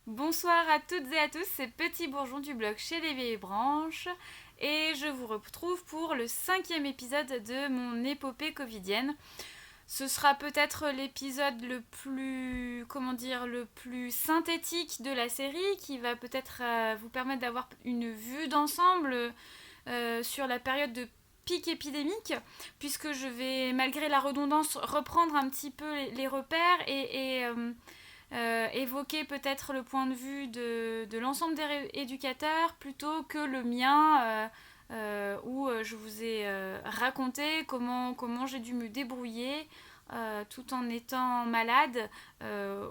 Bonsoir à toutes et à tous, c'est Petit Bourgeon du blog Chez les Vieilles Branches et je vous retrouve pour le 5e épisode de mon épopée covidienne. Ce sera peut-être l'épisode le plus, le plus synthétique de la série qui va peut-être vous permettre d'avoir une vue d'ensemble sur la période de pic épidémique, puisque je vais, malgré la redondance, reprendre un petit peu les repères et évoquer peut-être le point de vue de l'ensemble des éducateurs plutôt que le mien, où je vous ai raconté comment j'ai dû me débrouiller tout en étant malade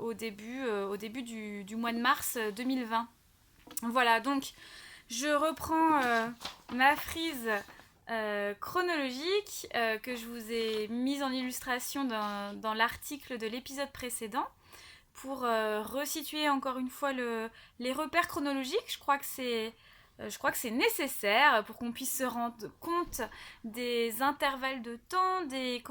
au début du mois de mars 2020. Voilà, donc je reprends ma frise chronologique que je vous ai mise en illustration dans l'article de l'épisode précédent pour resituer encore une fois les repères chronologiques. Je crois que c'est nécessaire pour qu'on puisse se rendre compte des intervalles de temps, des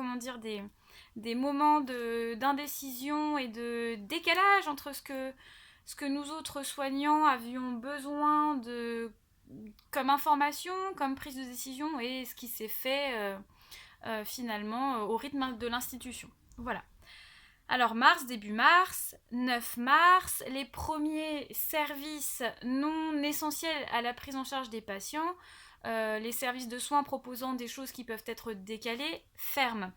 moments d'indécision et de décalage entre ce que nous autres soignants avions besoin comme information, comme prise de décision, et ce qui s'est fait finalement au rythme de l'institution. Voilà. Alors début mars, 9 mars, les premiers services non essentiels à la prise en charge des patients, les services de soins proposant des choses qui peuvent être décalées, ferment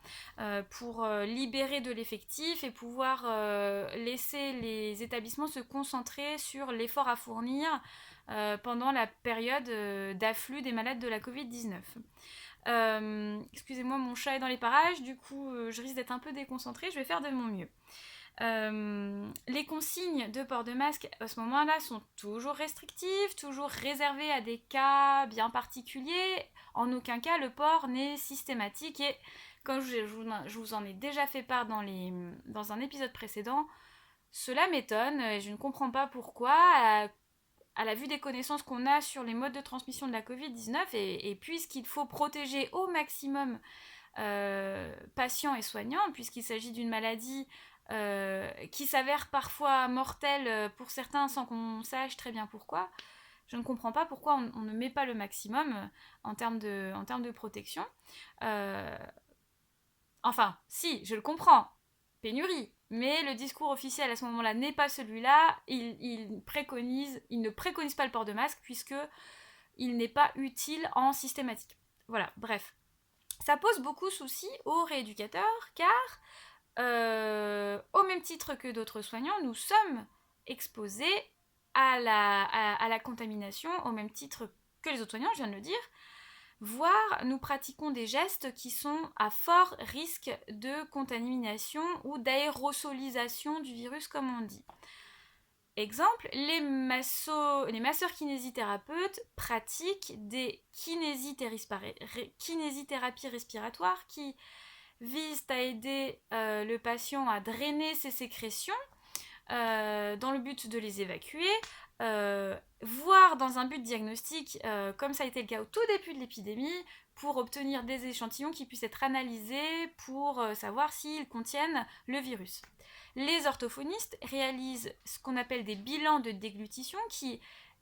pour libérer de l'effectif et pouvoir laisser les établissements se concentrer sur l'effort à fournir pendant la période d'afflux des malades de la Covid-19. Excusez-moi, mon chat est dans les parages, du coup je risque d'être un peu déconcentrée, je vais faire de mon mieux. Les consignes de port de masque à ce moment-là sont toujours restrictives, toujours réservées à des cas bien particuliers. En aucun cas le port n'est systématique et comme je vous en ai déjà fait part dans un épisode précédent, cela m'étonne et je ne comprends pas pourquoi, à la vue des connaissances qu'on a sur les modes de transmission de la Covid-19 et puisqu'il faut protéger au maximum patients et soignants, puisqu'il s'agit d'une maladie qui s'avère parfois mortelle pour certains sans qu'on sache très bien pourquoi, je ne comprends pas pourquoi on ne met pas le maximum en termes de protection. Euh, enfin, si, je le comprends, pénurie. Mais le discours officiel à ce moment-là n'est pas celui-là. Il ne préconise pas le port de masque puisque il n'est pas utile en systématique. Voilà, bref. Ça pose beaucoup de soucis aux rééducateurs car, au même titre que d'autres soignants, nous sommes exposés à la contamination au même titre que les autres soignants, je viens de le dire, voire nous pratiquons des gestes qui sont à fort risque de contamination ou d'aérosolisation du virus comme on dit. Exemple, les masseurs kinésithérapeutes pratiquent des kinésithérapies respiratoires qui visent à aider le patient à drainer ses sécrétions dans le but de les évacuer, voire dans un but diagnostique, comme ça a été le cas au tout début de l'épidémie, pour obtenir des échantillons qui puissent être analysés pour savoir s'ils contiennent le virus. Les orthophonistes réalisent ce qu'on appelle des bilans de déglutition qui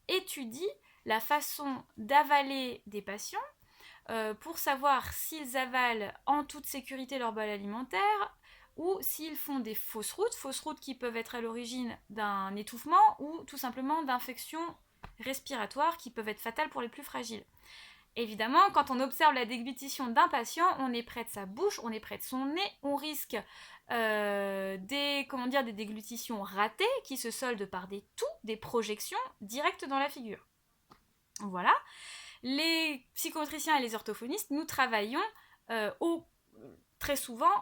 étudient la façon d'avaler des patients pour savoir s'ils avalent en toute sécurité leur bol alimentaire ou s'ils font des fausses routes qui peuvent être à l'origine d'un étouffement ou tout simplement d'infections respiratoires qui peuvent être fatales pour les plus fragiles. Évidemment, quand on observe la déglutition d'un patient, on est près de sa bouche, on est près de son nez, on risque des déglutitions ratées qui se soldent par des projections directes dans la figure. Voilà. Les psychomotriciens et les orthophonistes, nous travaillons très souvent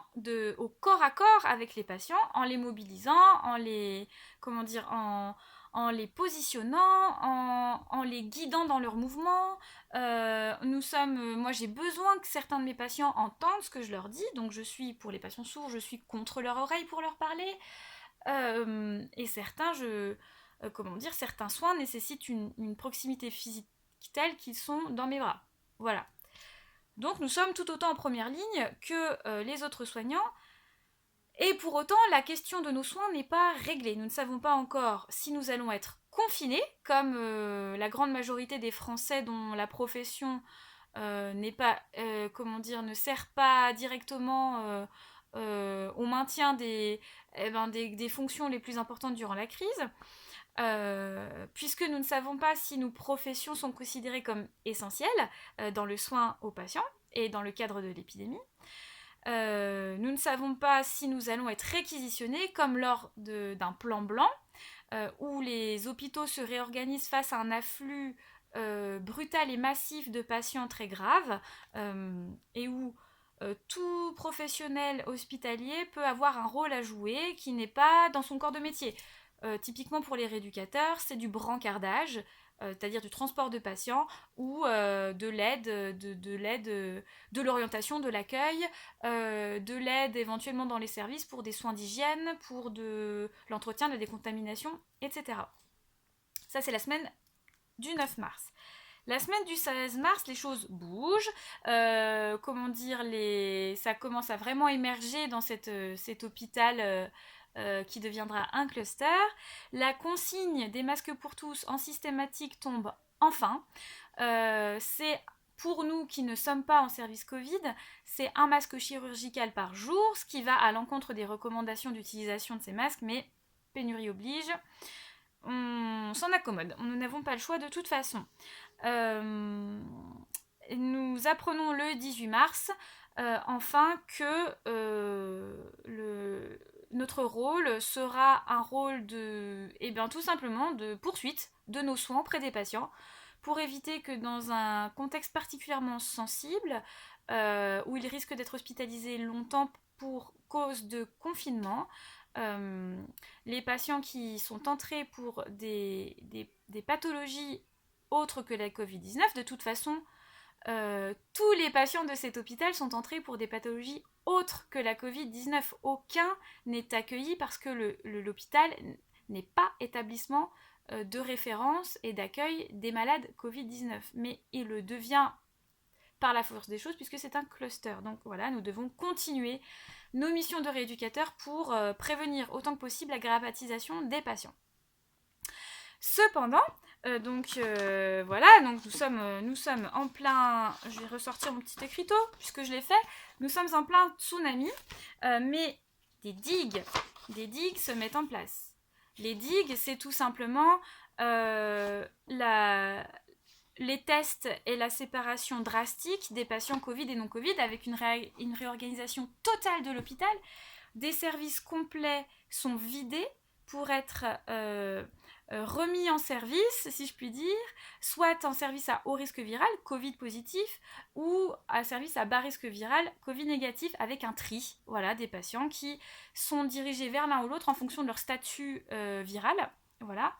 au corps à corps avec les patients en les mobilisant, en les positionnant, en les guidant dans leurs mouvements. Moi j'ai besoin que certains de mes patients entendent ce que je leur dis, donc pour les patients sourds, je suis contre leur oreille pour leur parler. Et certains soins nécessitent une proximité physique telle qu'ils sont dans mes bras. Voilà. Donc nous sommes tout autant en première ligne que les autres soignants Et pour autant, la question de nos soins n'est pas réglée. Nous ne savons pas encore si nous allons être confinés, comme la grande majorité des Français dont la profession n'est pas, ne sert pas directement au maintien des fonctions les plus importantes durant la crise. Puisque nous ne savons pas si nos professions sont considérées comme essentielles dans le soin aux patients et dans le cadre de l'épidémie. Nous ne savons pas si nous allons être réquisitionnés comme lors d'un plan blanc où les hôpitaux se réorganisent face à un afflux brutal et massif de patients très graves et où tout professionnel hospitalier peut avoir un rôle à jouer qui n'est pas dans son corps de métier. Typiquement pour les rééducateurs, c'est du brancardage, c'est-à-dire du transport de patients ou de l'aide, de l'orientation, de l'accueil, de l'aide éventuellement dans les services pour des soins d'hygiène, pour de l'entretien, de la décontamination, etc. Ça, c'est la semaine du 9 mars. La semaine du 16 mars, les choses bougent. Ça commence à vraiment émerger dans cet hôpital qui deviendra un cluster. La consigne des masques pour tous en systématique tombe enfin. C'est pour nous qui ne sommes pas en service Covid, c'est un masque chirurgical par jour, ce qui va à l'encontre des recommandations d'utilisation de ces masques, mais pénurie oblige. On s'en accommode, nous n'avons pas le choix de toute façon. Nous apprenons le 18 mars enfin que notre rôle sera un rôle tout simplement de poursuite de nos soins auprès des patients pour éviter que dans un contexte particulièrement sensible où ils risquent d'être hospitalisés longtemps pour cause de confinement, les patients qui sont entrés pour des pathologies autres que la Covid-19, de toute façon, tous les patients de cet hôpital sont entrés pour des pathologies autres que la Covid-19. Aucun n'est accueilli parce que l'hôpital n'est pas établissement de référence et d'accueil des malades Covid-19. Mais il le devient par la force des choses puisque c'est un cluster. Donc voilà, nous devons continuer nos missions de rééducateurs pour prévenir autant que possible la gravatisation des patients. Cependant, donc nous sommes en plein, je vais ressortir mon petit écriteau puisque je l'ai fait, nous sommes en plein tsunami, mais des digues se mettent en place. Les digues, c'est tout simplement les tests et la séparation drastique des patients Covid et non Covid avec une réorganisation totale de l'hôpital. Des services complets sont vidés pour être remis en service, si je puis dire, soit en service à haut risque viral, Covid positif, ou à service à bas risque viral, Covid négatif, avec un tri, voilà, des patients qui sont dirigés vers l'un ou l'autre en fonction de leur statut viral, voilà.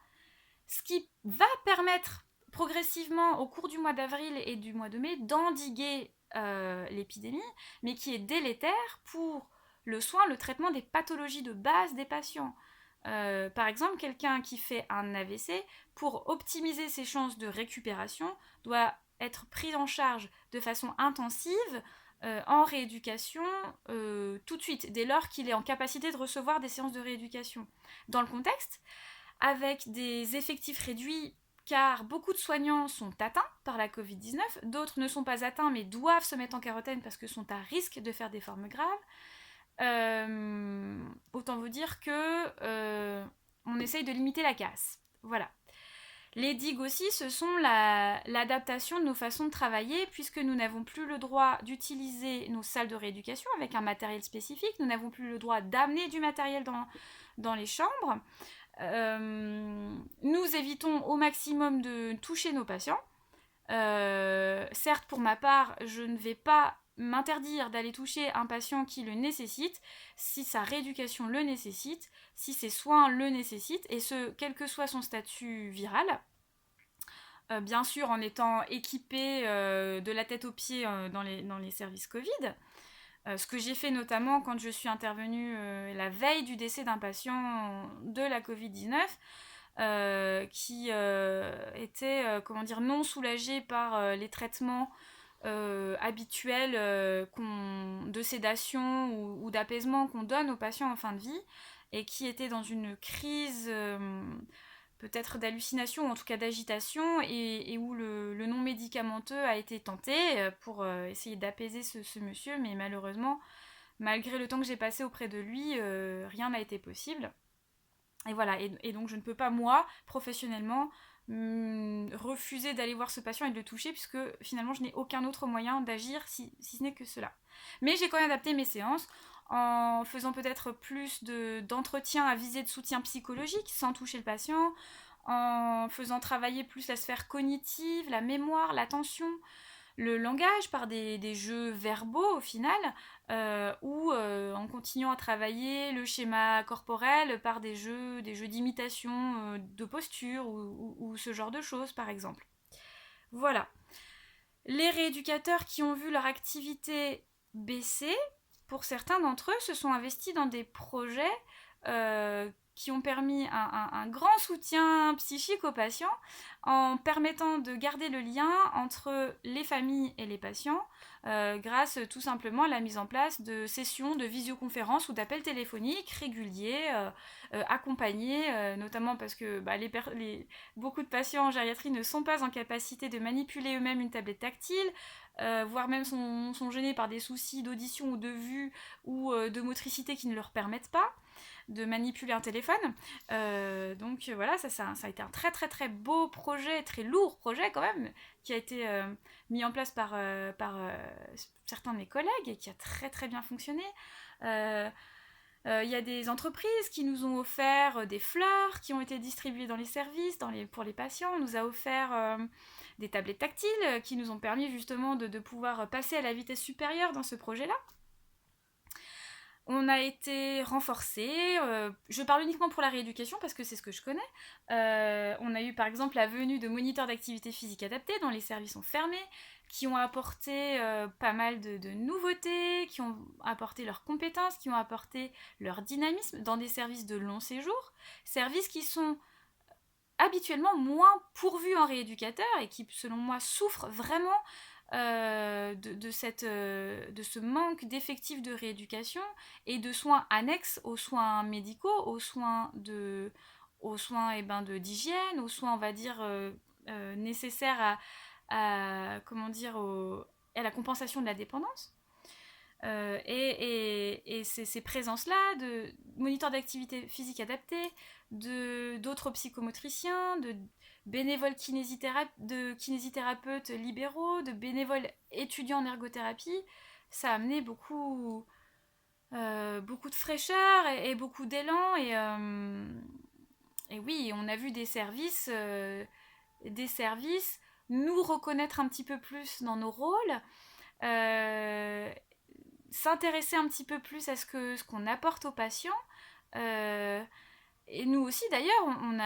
Ce qui va permettre progressivement au cours du mois d'avril et du mois de mai d'endiguer l'épidémie, mais qui est délétère pour le soin, le traitement des pathologies de base des patients. Par exemple, quelqu'un qui fait un AVC, pour optimiser ses chances de récupération, doit être pris en charge de façon intensive en rééducation tout de suite, dès lors qu'il est en capacité de recevoir des séances de rééducation. Dans le contexte, avec des effectifs réduits, car beaucoup de soignants sont atteints par la Covid-19, d'autres ne sont pas atteints mais doivent se mettre en quarantaine parce que sont à risque de faire des formes graves. Autant vous dire que on essaye de limiter la casse. Voilà. Les digues aussi, ce sont l'adaptation de nos façons de travailler, puisque nous n'avons plus le droit d'utiliser nos salles de rééducation avec un matériel spécifique, nous n'avons plus le droit d'amener du matériel dans les chambres. Nous évitons au maximum de toucher nos patients. Certes, pour ma part, je ne vais pas m'interdire d'aller toucher un patient qui le nécessite, si sa rééducation le nécessite, si ses soins le nécessitent, et ce, quel que soit son statut viral. Bien sûr, en étant équipé de la tête aux pieds dans les services Covid. Ce que j'ai fait notamment quand je suis intervenue la veille du décès d'un patient de la Covid-19, qui était non soulagé par les traitements habituels de sédation ou d'apaisement qu'on donne aux patients en fin de vie et qui étaient dans une crise peut-être d'hallucination ou en tout cas d'agitation et où le non médicamenteux a été tenté pour essayer d'apaiser ce monsieur, mais malheureusement, malgré le temps que j'ai passé auprès de lui, rien n'a été possible. Et voilà, et donc je ne peux pas, moi, professionnellement, refuser d'aller voir ce patient et de le toucher, puisque finalement je n'ai aucun autre moyen d'agir si ce n'est que cela. Mais j'ai quand même adapté mes séances en faisant peut-être plus d'entretien à visée de soutien psychologique, sans toucher le patient, en faisant travailler plus la sphère cognitive, la mémoire, l'attention, le langage par des jeux verbaux au final, ou en continuant à travailler le schéma corporel par des jeux d'imitation de posture ou ce genre de choses par exemple. Voilà. Les rééducateurs qui ont vu leur activité baisser, pour certains d'entre eux, se sont investis dans des projets qui ont permis un grand soutien psychique aux patients en permettant de garder le lien entre les familles et les patients grâce tout simplement à la mise en place de sessions de visioconférence ou d'appels téléphoniques réguliers, accompagnés, notamment parce que beaucoup de patients en gériatrie ne sont pas en capacité de manipuler eux-mêmes une tablette tactile, voire même sont gênés par des soucis d'audition ou de vue ou de motricité qui ne leur permettent pas de manipuler un téléphone. Donc voilà, ça a été un très très très beau projet, très lourd projet quand même, qui a été mis en place par certains de mes collègues et qui a très très bien fonctionné. Il y a des entreprises qui nous ont offert des fleurs qui ont été distribuées dans les services, pour les patients. On nous a offert des tablettes tactiles qui nous ont permis justement de pouvoir passer à la vitesse supérieure dans ce projet-là. On a été renforcés, je parle uniquement pour la rééducation parce que c'est ce que je connais. On a eu par exemple la venue de moniteurs d'activité physique adaptée dont les services sont fermés, qui ont apporté pas mal de nouveautés, qui ont apporté leurs compétences, qui ont apporté leur dynamisme dans des services de long séjour, services qui sont habituellement moins pourvus en rééducateurs et qui selon moi souffrent vraiment de ce manque d'effectifs de rééducation et de soins annexes aux soins médicaux, aux soins d'hygiène, aux soins on va dire nécessaires à la compensation de la dépendance. Et ces présences-là de moniteurs d'activité physique adaptés, d'autres psychomotriciens, de bénévoles kinésithérapeutes libéraux, de bénévoles étudiants en ergothérapie, ça a amené beaucoup de fraîcheur et beaucoup d'élan. Et oui, on a vu des services nous reconnaître un petit peu plus dans nos rôles, s'intéresser un petit peu plus à ce qu'on apporte aux patients. Et nous aussi d'ailleurs, on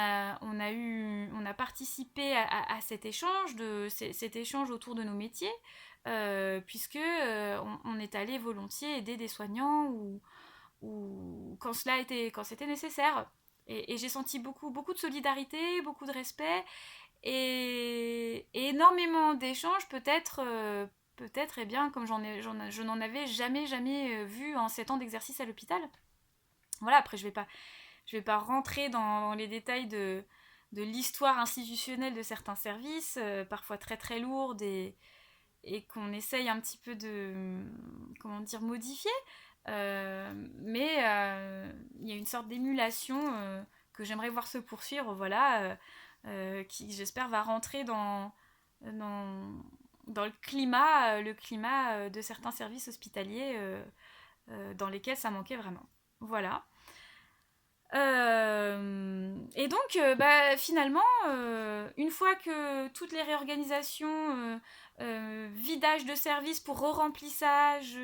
a participé à cet échange autour de nos métiers, puisque on est allé volontiers aider des soignants ou quand c'était nécessaire. Et j'ai senti beaucoup de solidarité, beaucoup de respect et énormément d'échanges peut-être eh bien comme je n'en avais jamais vu en 7 ans d'exercice à l'hôpital. Voilà, après je vais pas rentrer dans les détails de l'histoire institutionnelle de certains services, parfois très très lourdes et qu'on essaye un petit peu de modifier. Mais il y a une sorte d'émulation que j'aimerais voir se poursuivre, voilà, qui j'espère va rentrer dans le climat de certains services hospitaliers dans lesquels ça manquait vraiment. Voilà. Et donc, finalement, une fois que toutes les réorganisations, vidage de services pour re-remplissage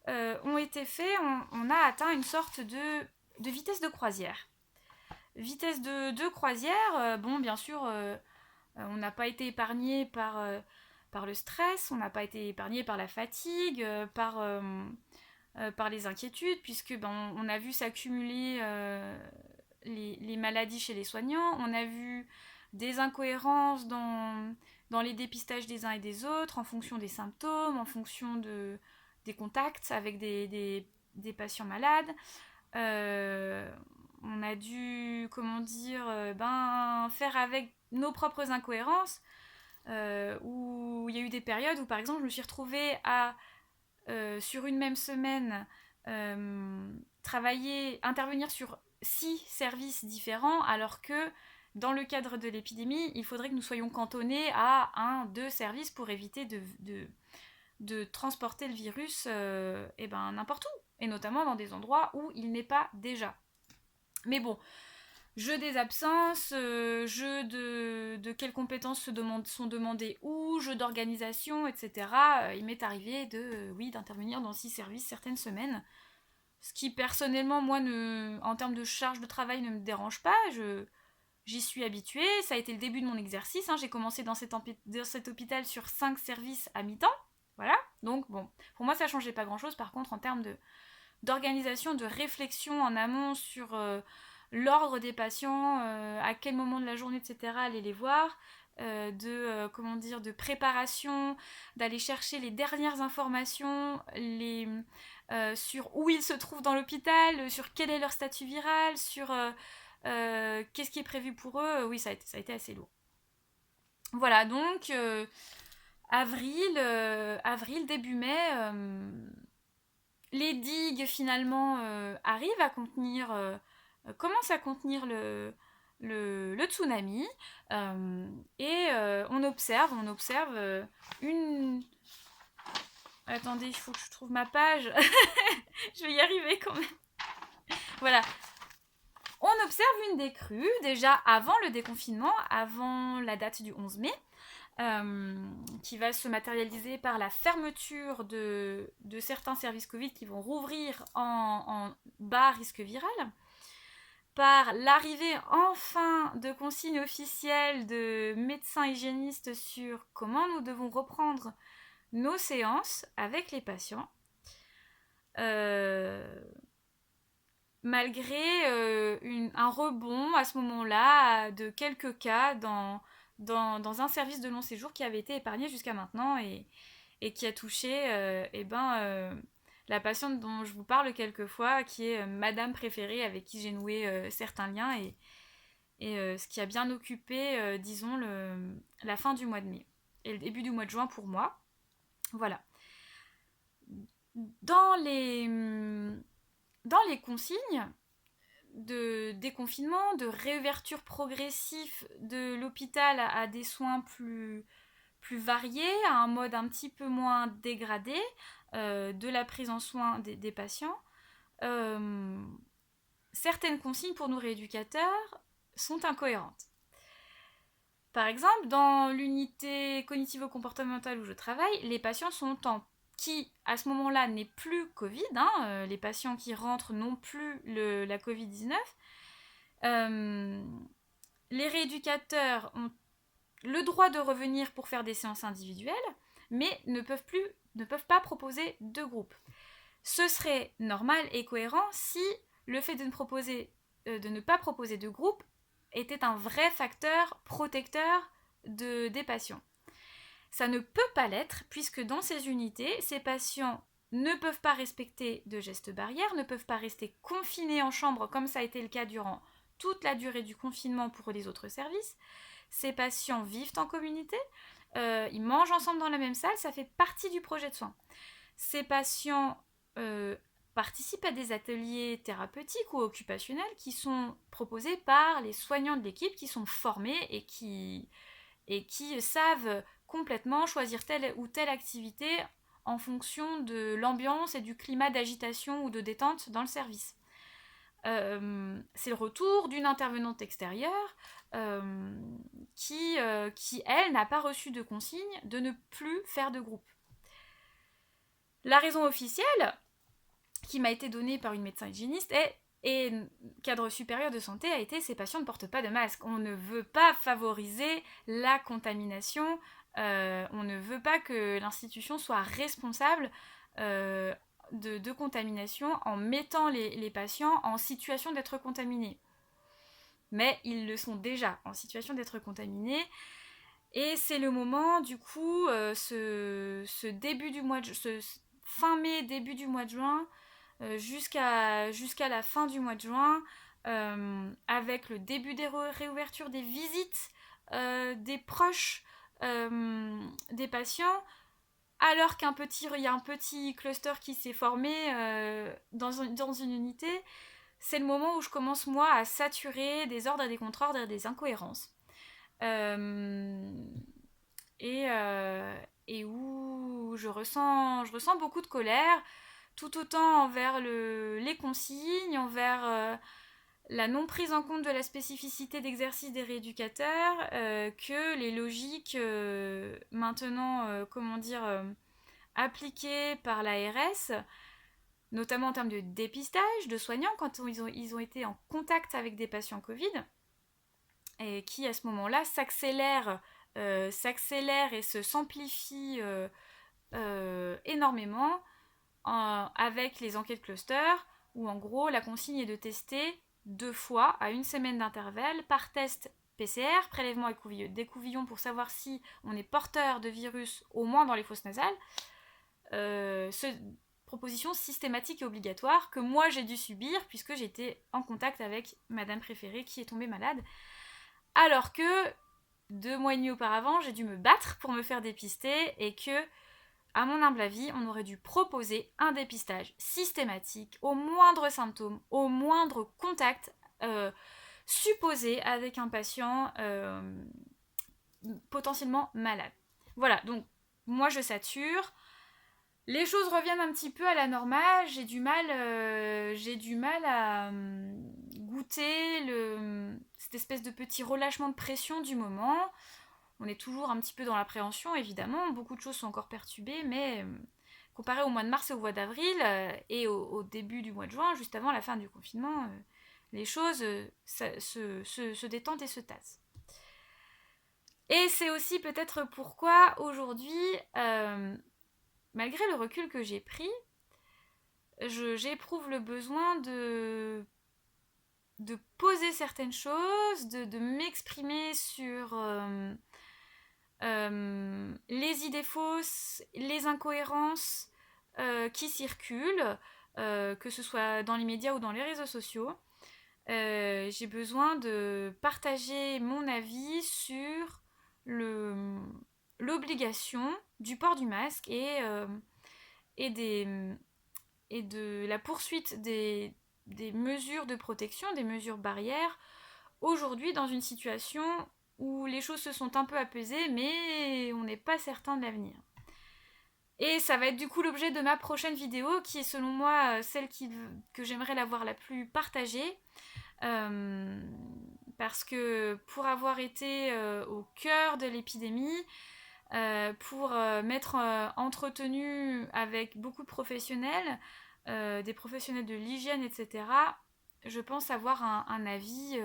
ont été faits, on a atteint une sorte de vitesse de croisière. Vitesse de croisière, bon, bien sûr, on n'a pas été épargné par le stress, on n'a pas été épargné par la fatigue, par les inquiétudes, puisque on a vu s'accumuler les maladies chez les soignants, on a vu des incohérences dans les dépistages des uns et des autres, en fonction des symptômes, en fonction des contacts avec des patients malades. On a dû, faire avec nos propres incohérences, où il y a eu des périodes où, par exemple, je me suis retrouvée sur une même semaine, intervenir sur 6 services différents, alors que dans le cadre de l'épidémie, il faudrait que nous soyons cantonnés à 1-2 services pour éviter de transporter le virus n'importe où, et notamment dans des endroits où il n'est pas déjà. Mais bon, jeu des absences, jeu de quelles compétences sont demandées où, jeu d'organisation, etc. Il m'est arrivé d'intervenir dans 6 services certaines semaines. Ce qui, personnellement, moi, en termes de charge de travail, ne me dérange pas. J'y suis habituée. Ça a été le début de mon exercice. J'ai commencé dans cet hôpital sur 5 services à mi-temps. Voilà. Donc, bon, pour moi, ça ne changeait pas grand-chose. Par contre, en termes d'organisation, de réflexion en amont sur l'ordre des patients, à quel moment de la journée, etc., aller les voir, de préparation, d'aller chercher les dernières informations, sur où ils se trouvent dans l'hôpital, sur quel est leur statut viral, sur qu'est-ce qui est prévu pour eux. Oui, ça a été assez lourd. Voilà, donc avril, début mai, les digues finalement arrivent à contenir, commencent à contenir le tsunami, et on observe une... Attendez, il faut que je trouve ma page. Je vais y arriver quand même. Voilà. On observe une décrue déjà avant le déconfinement, avant la date du 11 mai, qui va se matérialiser par la fermeture de certains services Covid qui vont rouvrir en bas risque viral, par l'arrivée enfin de consignes officielles de médecins hygiénistes sur comment nous devons reprendre nos séances avec les patients, malgré un rebond à ce moment-là de quelques cas dans un service de long séjour qui avait été épargné jusqu'à maintenant et qui a touché la patiente dont je vous parle quelquefois, qui est madame préférée, avec qui j'ai noué certains liens, et ce qui a bien occupé, disons, la fin du mois de mai et le début du mois de juin pour moi. Voilà. Dans les consignes de déconfinement, de réouverture progressive de l'hôpital à des soins plus variés, à un mode un petit peu moins dégradé de la prise en soin des patients, certaines consignes pour nos rééducateurs sont incohérentes. Par exemple, dans l'unité cognitivo-comportementale où je travaille, les patients qui, à ce moment-là, n'est plus Covid, les patients qui rentrent n'ont plus la Covid-19, les rééducateurs ont le droit de revenir pour faire des séances individuelles, mais ne peuvent pas proposer de groupe. Ce serait normal et cohérent si le fait de ne pas proposer de groupe était un vrai facteur protecteur des patients. Ça ne peut pas l'être, puisque dans ces unités, ces patients ne peuvent pas respecter de gestes barrières, ne peuvent pas rester confinés en chambre, comme ça a été le cas durant toute la durée du confinement pour les autres services. Ces patients vivent en communauté, ils mangent ensemble dans la même salle, ça fait partie du projet de soins. Ces patients participent à des ateliers thérapeutiques ou occupationnels qui sont proposés par les soignants de l'équipe, qui sont formés et qui savent complètement choisir telle ou telle activité en fonction de l'ambiance et du climat d'agitation ou de détente dans le service. C'est le retour d'une intervenante extérieure qui, elle, n'a pas reçu de consigne de ne plus faire de groupe. La raison officielle qui m'a été donnée par une médecin hygiéniste et cadre supérieur de santé a été: ces patients ne portent pas de masque. On ne veut pas favoriser la contamination, on ne veut pas que l'institution soit responsable de contamination en mettant les patients en situation d'être contaminés. mais ils le sont déjà en situation d'être contaminés. Et c'est le moment, du coup, ce début du mois de fin mai, début du mois de juin, jusqu'à la fin du mois de juin, avec le début des réouvertures des visites des proches des patients, alors qu'il y a un petit cluster qui s'est formé dans une unité. C'est le moment où je commence, moi, à saturer des ordres et des contre-ordres et des incohérences. Euh, et où je ressens beaucoup de colère, tout autant envers les consignes, envers la non prise en compte de la spécificité d'exercice des rééducateurs, que les logiques maintenant, appliquées par l'ARS, notamment en termes de dépistage de soignants quand ils ont été en contact avec des patients Covid, et qui à ce moment-là s'accélèrent et s'amplifient énormément avec les enquêtes cluster, où en gros la consigne est de tester 2 fois à 1 semaine d'intervalle par test PCR, prélèvement d'écouvillon pour savoir si on est porteur de virus au moins dans les fosses nasales. Proposition systématique et obligatoire que moi j'ai dû subir puisque j'étais en contact avec madame préférée qui est tombée malade. Alors que 2 mois et demi auparavant, j'ai dû me battre pour me faire dépister et que, à mon humble avis, on aurait dû proposer un dépistage systématique au moindre symptôme, au moindre contact supposé avec un patient potentiellement malade. Voilà, donc moi je sature. Les choses reviennent un petit peu à la normale. J'ai du mal à goûter cette espèce de petit relâchement de pression du moment. On est toujours un petit peu dans l'appréhension, évidemment. Beaucoup de choses sont encore perturbées, mais comparé au mois de mars et au mois d'avril et au début du mois de juin, juste avant la fin du confinement, les choses se détendent et se tassent. Et c'est aussi peut-être pourquoi aujourd'hui, malgré le recul que j'ai pris, j'éprouve le besoin de poser certaines choses, de m'exprimer sur les idées fausses, les incohérences qui circulent, que ce soit dans les médias ou dans les réseaux sociaux. J'ai besoin de partager mon avis sur l'obligation du port du masque et de la poursuite des mesures de protection, des mesures barrières, aujourd'hui dans une situation où les choses se sont un peu apaisées, mais on n'est pas certain de l'avenir. Et ça va être du coup l'objet de ma prochaine vidéo, qui est selon moi celle que j'aimerais la voir la plus partagée. Parce que pour avoir été au cœur de l'épidémie, pour m'être entretenue avec beaucoup de professionnels, des professionnels de l'hygiène, etc., je pense avoir un avis,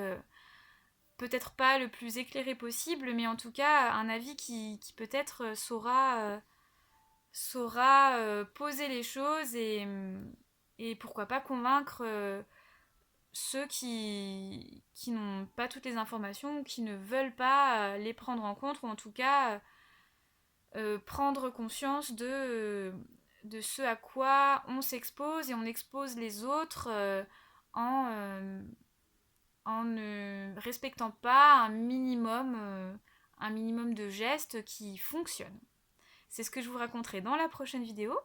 peut-être pas le plus éclairé possible, mais en tout cas un avis qui peut-être saura poser les choses et pourquoi pas convaincre ceux qui n'ont pas toutes les informations ou qui ne veulent pas les prendre en compte, ou en tout cas prendre conscience de ce à quoi on s'expose et on expose les autres en ne respectant pas un minimum de gestes qui fonctionnent. C'est ce que je vous raconterai dans la prochaine vidéo.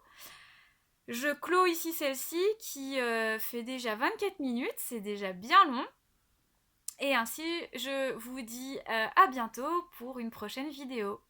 Je clôt ici celle-ci qui fait déjà 24 minutes, c'est déjà bien long. Et ainsi, je vous dis à bientôt pour une prochaine vidéo.